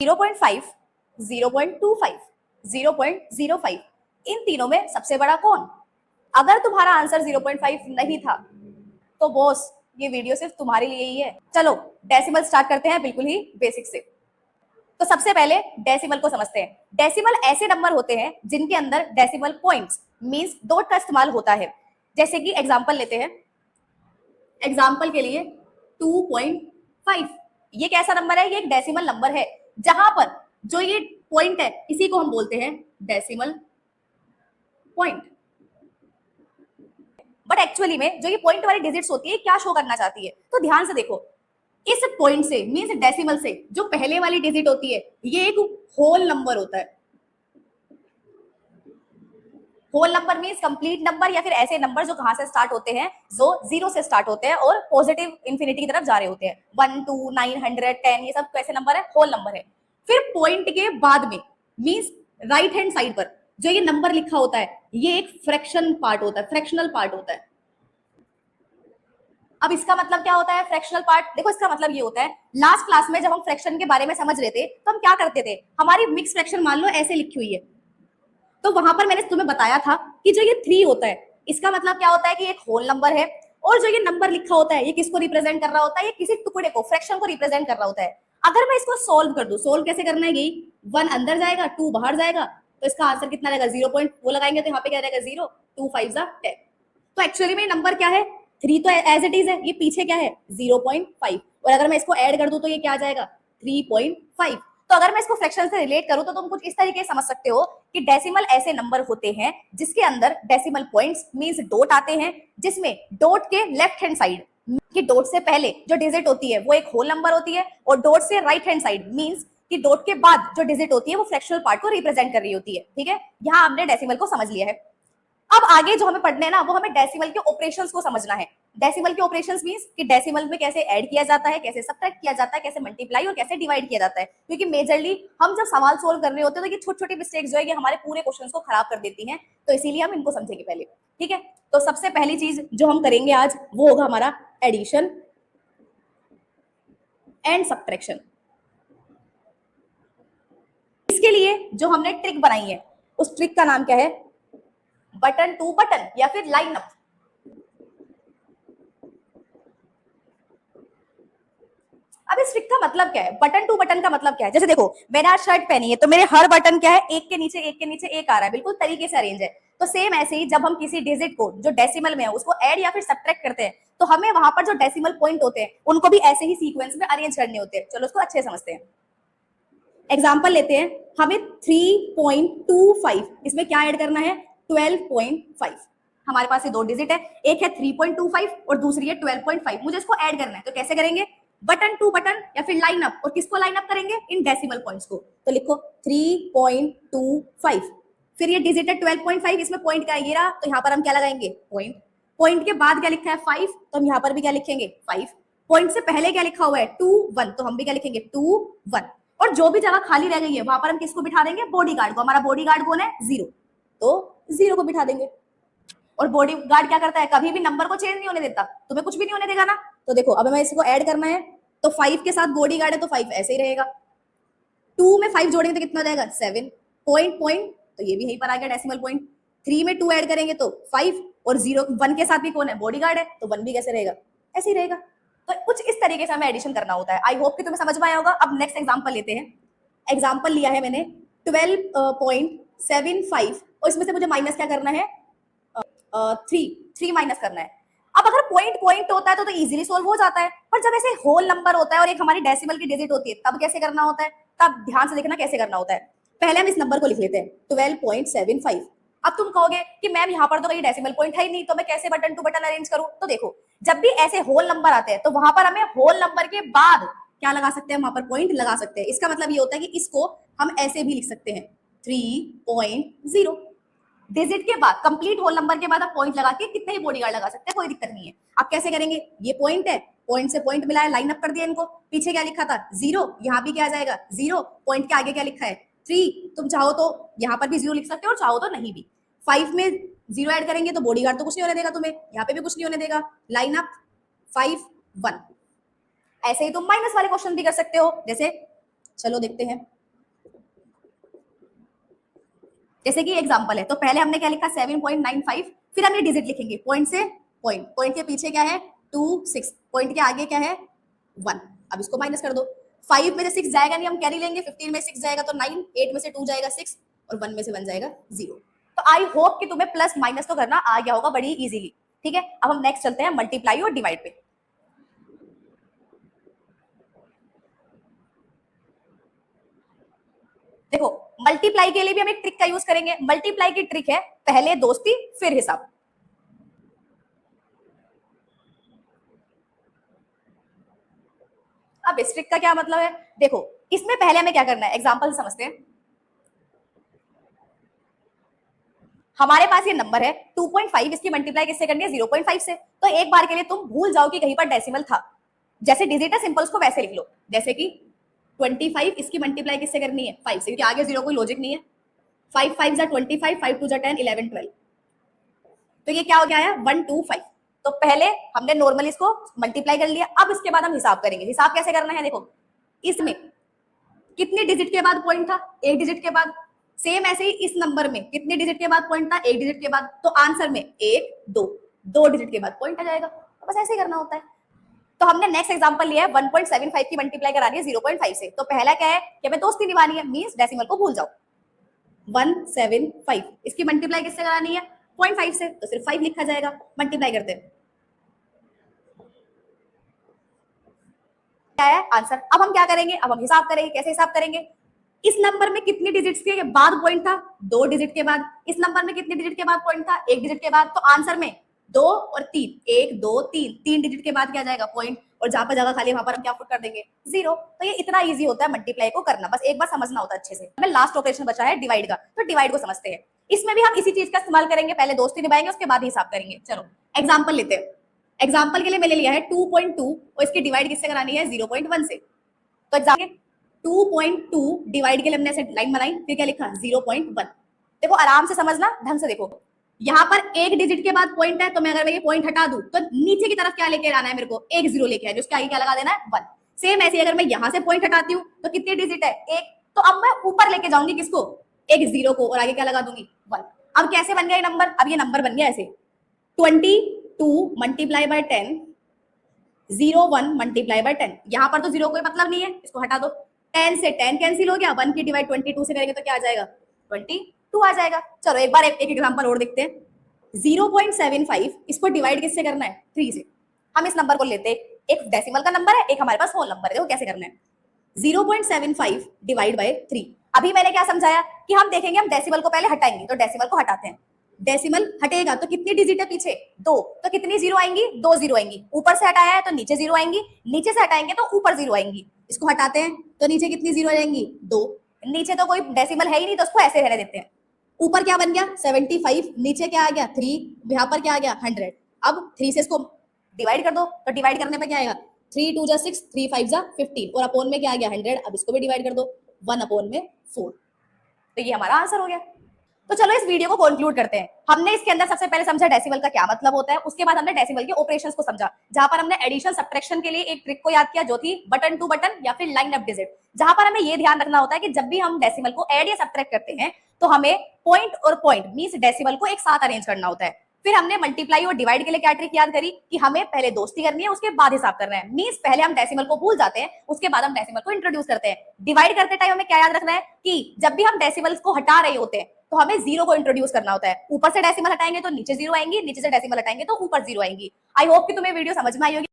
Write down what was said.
0.5, 0.25, 0.05, इन तीनों में सबसे बड़ा कौन? अगर तुम्हारा आंसर 0.5 नहीं था तो बॉस ये वीडियो सिर्फ तुम्हारे लिए ही है। चलो डेसिमल स्टार्ट करते हैं बिल्कुल ही बेसिक से। तो सबसे पहले डेसिमल को समझते हैं। डेसिमल ऐसे नंबर होते हैं जिनके अंदर डेसिमल पॉइंट्स मींस डॉट का इस्तेमाल होता है। जैसे कि एग्जांपल लेते हैं, एग्जांपल के लिए 2.5, ये कैसा नंबर है? ये एक डेसिमल नंबर है जहां पर जो ये पॉइंट है इसी को हम बोलते हैं डेसिमल पॉइंट। बट एक्चुअली में जो ये पॉइंट वाली डिजिट्स होती है क्या शो करना चाहती है? तो ध्यान से देखो, इस पॉइंट से मींस डेसिमल से जो पहले वाली डिजिट होती है ये एक होल नंबर होता है। Whole number means complete number या फिर ऐसे नंबर जो कहां से स्टार्ट होते हैं, जो 0 से स्टार्ट होते हैं और पॉजिटिव इंफिनिटी की तरफ जा रहे होते हैं। 1, 2, 900, 10 ये सब कैसे नंबर है? होल नंबर है। फिर पॉइंट के बाद में मींस राइट हैंड साइड पर जो ये नंबर लिखा होता है ये एक फ्रैक्शन पार्ट होता है, फ्रैक्शनल पार्ट होता है। अब इसका मतलब क्या होता है फ्रैक्शनल पार्ट? देखो इसका मतलब ये होता है, लास्ट क्लास में जब हम फ्रैक्शन के बारे में समझ रहे थे तो हम क्या करते थे, हमारी मिक्स फ्रैक्शन मान लो ऐसे लिखी हुई है, तो वहां पर मैंने तुम्हें बताया था कि जो ये 3 होता है इसका मतलब क्या होता है कि एक होल नंबर है, और जो ये नंबर लिखा होता है ये किसको रिप्रेजेंट कर रहा होता है? ये किसी टुकड़े को, फ्रैक्शन को रिप्रेजेंट कर रहा होता है। अगर मैं इसको सोल्व कर दूं, सोल्व कैसे करना है? यही 1 अंदर जाएगा 2 बाहर जाएगा, तो इसका आंसर कितना रहेगा? 0 पॉइंट वो लगाएंगे तो यहाँ पे क्या रहेगा? 0, 2 5 10। तो एक्चुअली में नंबर क्या है? 3 तो एज इट इज है, ये पीछे क्या है? 0.5, और अगर मैं इसको ऐड कर दूं तो ये क्या आ जाएगा? 3.5। तो अगर मैं इसको फ्रैक्शन से रिलेट करूं तो तुम कुछ इस तरीके से समझ सकते हो कि डेसिमल ऐसे नंबर होते हैं जिसके अंदर डेसिमल पॉइंट्स मींस डॉट आते हैं, जिसमें डॉट के लेफ्ट हैंड साइड कि डॉट से पहले जो डिजिट होती है वो एक होल नंबर होती है, और डॉट से राइट हैंड साइड मींस कि डॉट के बाद जो डिजिट होती है वो फ्रैक्शनल पार्ट को रिप्रेजेंट कर रही होती है। ठीक है, यहां हमने डेसिमल को समझ लिया है। अब आगे जो हमें पढ़ना है ना वो हमें डेसिमल के ऑपरेशंस को समझना है। डेसिमल के ऑपरेशंस मींस कि डेसिमल में कैसे ऐड किया जाता है, कैसे सब्ट्रैक्ट किया जाता है, कैसे मल्टीप्लाई और कैसे डिवाइड किया जाता है। क्योंकि मेजरली हम जब सवाल सोल्व कर रहे होते हैं तो ये छोटी छोटी मिस्टेक्स जो है ये हमारे पूरे क्वेश्चंस को खराब कर देती हैं, तो इसीलिए हम इनको समझेंगे पहले। ठीक है, तो सबसे पहली चीज जो हम करेंगे आज वो होगा हमारा एडिशन एंड सब्ट्रैक्शन। इसके लिए जो हमने ट्रिक बनाई है उस ट्रिक का नाम क्या है? बटन टू बटन या फिर लाइन अप। अब इस ट्रिक का मतलब क्या है? बटन टू बटन का मतलब क्या है? जैसे देखो मैंने आज शर्ट पहनी है तो मेरे हर बटन क्या है? एक के नीचे एक के नीचे एक आ रहा है, बिल्कुल तरीके से अरेंज है। तो सेम ऐसे ही जब हम किसी डिजिट को जो डेसिमल में है उसको ऐड या फिर सब्ट्रैक्ट करते हैं तो हमें वहां पर जो डेसिमल पॉइंट होते हैं उनको भी ऐसे ही सीक्वेंस में अरेंज करने होते हैं। चलो उसको अच्छे समझते हैं। एग्जाम्पल लेते हैं, हमें 3.25 इसमें क्या ऐड करना है? 12.5। हमारे पास ये दो डिजिट है, एक है 3.25 और दूसरी है 12.5। मुझे इसको ऐड करना है तो कैसे करेंगे? बटन टू बटन या फिर लाइन अप। और किसको लाइन अप करेंगे? इन डेसिमल पॉइंट्स को। तो लिखो 3.25, फिर ये डिजिट है 12.5, इसमें पॉइंट क्या है? ये रहा, तो यहाँ पर हम क्या लगाएंगे? पॉइंट। पॉइंट के बाद क्या लिखा है? 5, तो हम यहाँ पर भी क्या लिखेंगे? 5। पॉइंट से पहले क्या लिखा हुआ है? 2 1, तो हम भी क्या लिखेंगे? 2 1। और जो भी जगह खाली रह गई है वहां पर हम किसको बिठा देंगे? बॉडी गार्ड को। हमारा बॉडी गार्ड कौन है? 0, तो 0 को बिठा देंगे। और बॉडी गार्ड क्या करता है? कभी भी नंबर को चेंज नहीं होने देता, तुम्हें कुछ भी नहीं होने देगा ना। तो देखो अब हमें इसको ऐड करना है तो 5 के साथ बॉडी गार्ड है तो 5 ऐसे ही रहेगा। 2 में 5 जोड़ेंगे तो कितना जाएगा? 7। पॉइंट पॉइंट, तो ये भी यहीं पर आ गया डेसिमल पॉइंट। 3 में 2 ऐड करेंगे तो 5, और 0 1 के साथ भी कौन है? बॉडी गार्ड है, तो 1 भी कैसे रहेगा? ऐसे ही रहेगा। तो कुछ इस तरीके से हमें एडिशन करना होता है। आई होप कि तुम्हें समझ में आया होगा। अब नेक्स्ट एग्जांपल लेते हैं। एग्जाम्पल लिया है मैंने 12.75 और इसमें से मुझे माइनस क्या करना है? 3 माइनस करना है। अब अगर पॉइंट पॉइंट होता है तो इजीली सोल्व हो जाता है, पर जब ऐसे होल नंबर होता है और एक हमारी डेसिमल की डिजिट होती है तब कैसे करना होता है? तब ध्यान से देखना कैसे करना होता है। पहले हम इस नंबर को लिख लेते हैं 12.75। अब तुम कहोगे कि मैम यहाँ पर तो कहीं डेसिमल पॉइंट है ही नहीं, तो मैं कैसे बटन टू बटन अरेंज करूं? तो देखो जब भी ऐसे होल नंबर आते हैं तो वहां पर हमें होल नंबर के बाद क्या लगा सकते हैं? वहां पर पॉइंट लगा सकते हैं। इसका मतलब ये होता है कि इसको हम ऐसे भी लिख सकते हैं 3.0। डिजिट के बाद, कंप्लीट होल नंबर के बाद आप पॉइंट लगा के कितने ही बॉडी गार्ड लगा सकते हैं, कोई दिक्कत नहीं है। आप कैसे करेंगे? ये पॉइंट है, पॉइंट से पॉइंट मिलाया, लाइन अप कर दिया इनको। पीछे क्या लिखा था? 0, यहाँ भी क्या आ जाएगा? 0। पॉइंट के आगे क्या लिखा है? 3। तुम चाहो तो यहाँ पर भी 0 लिख सकते हो और चाहो तो नहीं भी। 5 में 0 ऐड करेंगे तो बॉडी गार्ड तो कुछ नहीं होने देगा तुम्हें, यहाँ पे भी कुछ नहीं होने देगा। Line up 5 1। ऐसे ही तुम माइनस वाले क्वेश्चन भी कर सकते हो, जैसे चलो देखते हैं। जैसे कि एग्जांपल है, तो पहले हमने क्या लिखा 7.95, फिर हम ये डिजिट लिखेंगे, पॉइंट से पॉइंट, पॉइंट के पीछे क्या है 2 6, पॉइंट के आगे क्या है 1। अब इसको माइनस कर दो, 5 में से 6 जाएगा नहीं, हम कैरी लेंगे, 15 में 6 जाएगा तो 9, 8 में से 2 जाएगा 6 और 1 में से 1 जाएगा 0। तो आई होप कि तुम्हें प्लस माइनस तो करना आ गया होगा बड़ी इजीली। ठीक है, अब हम नेक्स्ट चलते हैं मल्टीप्लाई और डिवाइड पे। देखो मल्टीप्लाई के लिए भी हम एक ट्रिक का यूज करेंगे। मल्टीप्लाई की ट्रिक है पहले दोस्ती फिर हिसाब। अब इस ट्रिक का क्या मतलब है, देखो इसमें पहले हमें क्या करना है, एग्जांपल समझते हैं। हमारे पास ये नंबर है 2.5, इसकी मल्टीप्लाई किससे करनी है 0.5 से। तो एक बार के लिए तुम भूल जाओ कि कहीं पर डेसिमल था, जैसे डिजिट है सिंपल उसको वैसे लिख लो, जैसे कि 25 इसकी मल्टीप्लाई किससे करनी है 5 से, क्योंकि आगे 0 कोई लॉजिक नहीं है। 5 5 जा 25, 5 2 जा 10, 11 12, तो ये क्या हो गया है 125। तो पहले हमने नॉर्मली इसको मल्टीप्लाई कर लिया, अब इसके बाद हम हिसाब करेंगे। हिसाब कैसे करना है, देखो इसमें कितने डिजिट के बाद पॉइंट था, एक डिजिट के बाद। सेम ऐसे ही इस नंबर में कितने डिजिट के बाद पॉइंट था, एक डिजिट के बाद। तो आंसर में 1 2, 2 डिजिट के बाद पॉइंट आ जाएगा। तो बस ऐसे ही करना होता है। तो हमने नेक्स्ट एग्जांपल लिया है 1.75 की मल्टीप्लाई करानी है 0.5 से। तो पहला क्या है कि हमें दोस्ती निभानी है, मींस डेसिमल को भूल जाओ। 175 इसकी मल्टीप्लाई किससे करानी है 0.5 से, तो सिर्फ 5 लिखा जाएगा। मल्टीप्लाई करते हैं, क्या है आंसर। अब हम क्या करेंगे, अब हम हिसाब करेंगे। कैसे हिसाब करेंगे, इस नंबर में कितनी डिजिट्स के बाद पॉइंट था 2 डिजिट के बाद, इस नंबर में कितनी डिजिट के बाद पॉइंट था 1 डिजिट के बाद। तो आंसर में 2 और 3, 1 2 3, 3 डिजिट के बाद क्या जाएगा पॉइंट, और जहां पर जगह खाली वहां पर हम क्या पुट कर देंगे 0। तो ये इतना इजी होता है मल्टीप्लाई को करना, बस एक बार समझना होता है अच्छे से। हमें लास्ट ऑपरेशन बचा है डिवाइड का, तो डिवाइड को समझते हैं। इसमें भी हम इसी चीज का इस्तेमाल करेंगे, पहले दोस्ती निभाएंगे उसके बाद हिसाब करेंगे। चलो एग्जाम्पल लेते हैं। एग्जाम्पल के लिए मैंने लिया है 2.2 और इसकी डिवाइड किससे करानी है 0.1 से। तो एग्जाम्पल 2.2 डिवाइड के लिए हमने ऐसे लाइन बनाई, फिर क्या लिखा 0.1। देखो आराम से समझना, ढंग से देखो। यहाँ पर एक डिजिट के बाद पॉइंट है, तो मैं अगर मैं ये पॉइंट हटा दूं तो नीचे की तरफ क्या लेके आना है मेरे को, एक 0 लेके आना है, उसके आगे क्या लगा देना है 1। सेम ऐसे अगर मैं यहाँ से पॉइंट हटाती हूँ तो कितने डिजिट है 1, तो अब मैं ऊपर लेके जाऊंगी किसको, एक 0 को, और आगे क्या लगा दूंगी 1। अब कैसे बन गया ये नंबर, अब ये नंबर बन गया ऐसे 22 मल्टीप्लाई बाय 10, 01 मल्टीप्लाई बाय 10। यहाँ पर तो 0 कोई मतलब नहीं है, इसको हटा दो। 10 से 10 कैंसिल हो गया, 1 की डिवाइड 22 से करेंगे तो क्या आ जाएगा 22 आ जाएगा। चलो एक बार एक एग्जांपल और देखते हैं। 0.75 इसको डिवाइड किससे करना है 3 से। हम इस नंबर को लेते हैं, एक डेसिमल का नंबर है, एक हमारे पास होल नंबर है। देखो कैसे करना है, 0.75 डिवाइड बाय 3। अभी मैंने क्या समझाया कि हम देखेंगे, हम डेसिमल को पहले हटाएंगे, तो डेसिमल को हटाते हैं। डेसिमल हटेगा तो कितनी डिजिट है पीछे 2, तो कितनी 0 आएंगी 2 0 आएंगी। ऊपर से हटाया है तो नीचे 0 आएंगी, नीचे से हटाएंगे तो ऊपर 0 आएंगी। इसको हटाते हैं तो नीचे कितनी 0 आएंगी 2, नीचे तो कोई डेसिमल है ही नहीं, तो उसको ऐसे रहने देते हैं। ऊपर क्या बन गया 75, नीचे क्या आ गया 3, यहाँ पर क्या आ गया 100। अब 3 से इसको डिवाइड कर दो, तो डिवाइड करने पर क्या आएगा 3 2 जा 6, 3 5 जा 15, और अपॉन में क्या आ गया 100। अब इसको भी डिवाइड कर दो, 1 अपॉन में 4। तो ये हमारा आंसर हो गया। तो चलो इस वीडियो को कंक्लूड करते हैं। हमने इसके अंदर सबसे पहले समझा डेसिमल का क्या मतलब होता है, उसके बाद हमने डेसिमल के ऑपरेशंस को समझा, जहां पर हमने एडिशन सब्ट्रैक्शन के लिए एक ट्रिक को याद किया जो थी बटन टू बटन या फिर लाइन अप डिजिट, जहां पर हमें ये ध्यान रखना होता है कि जब भी हम डेसिमल को ऐड या सब्ट्रैक्ट करते हैं तो हमें पॉइंट और पॉइंट मींस डेसिमल को एक साथ अरेंज करना होता है। फिर हमने मल्टीप्लाई और डिवाइड के लिए क्या ट्रिक याद करी कि हमें पहले दोस्ती करनी है उसके बाद हिसाब करना है। मींस पहले हम डेसिमल को भूल जाते हैं, उसके बाद हम डेसिमल को इंट्रोड्यूस करते हैं। डिवाइड करते टाइम हमें क्या याद रखना है कि जब भी हम डेसिमल्स को हटा रहे होते हैं तो हमें 0 को इंट्रोड्यूस करना होता है। ऊपर से डेसिमल हटाएंगे तो नीचे 0 आएंगी, नीचे से डेसिमल हटाएंगे तो ऊपर 0 आएंगी। आई होप कि तुम्हें वीडियो समझ में आई होगी।